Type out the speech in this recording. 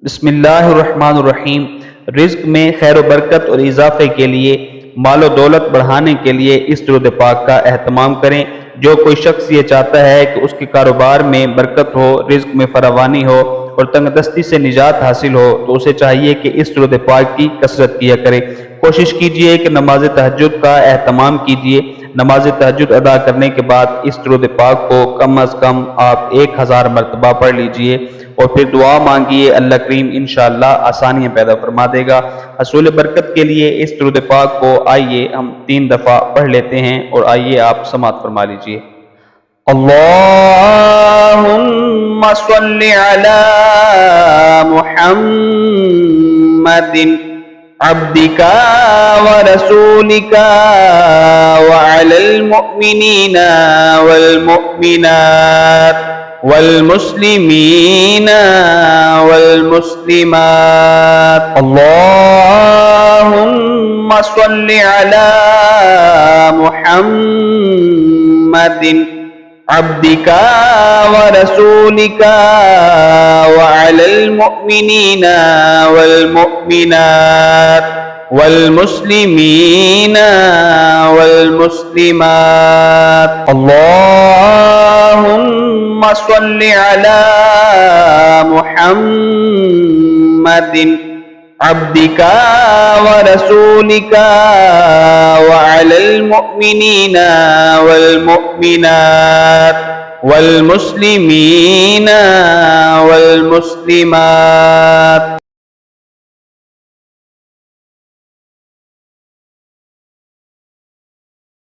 بسم اللہ الرحمن الرحیم۔ رزق میں خیر و برکت اور اضافے کے لیے، مال و دولت بڑھانے کے لیے اس درود پاک کا اہتمام کریں۔ جو کوئی شخص یہ چاہتا ہے کہ اس کے کاروبار میں برکت ہو، رزق میں فراوانی ہو اور تنگ دستی سے نجات حاصل ہو، تو اسے چاہیے کہ اس درود پاک کی کثرت کیا کرے۔ کوشش کیجئے کہ نماز تہجد کا اہتمام کیجئے۔ نماز تہجد ادا کرنے کے بعد اس درود پاک کو کم از کم آپ 1000 مرتبہ پڑھ لیجئے اور پھر دعا مانگیے، اللہ کریم انشاءاللہ آسانیاں پیدا فرما دے گا۔ حصول برکت کے لیے اس درود پاک کو آئیے ہم 3 دفعہ پڑھ لیتے ہیں، اور آئیے آپ سماعت فرما لیجئے۔ اللہم صل علی محمد عبدک ورسولک وعلی المؤمنین والمؤمنات والمسلمین والمسلمات۔ اللہم صل علی محمد عبدک ورسولک وعلی المؤمنین والمؤمنات والمسلمین والمسلمات۔ اللہم صل علی محمد عبدک ورسولک وعلی المؤمنین والمؤمنات والمسلمین والمسلمات۔